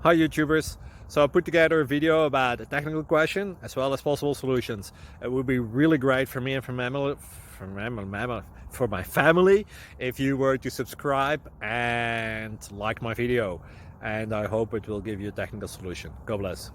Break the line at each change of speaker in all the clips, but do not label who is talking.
Hi YouTubers. So I put together a video about a technical question as well as possible solutions. It would be really great for me and for my family if you were to subscribe and like my video, and I hope it will give you a technical solution. God bless.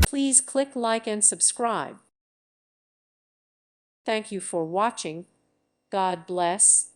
Please click like and subscribe. Thank you for watching. God bless.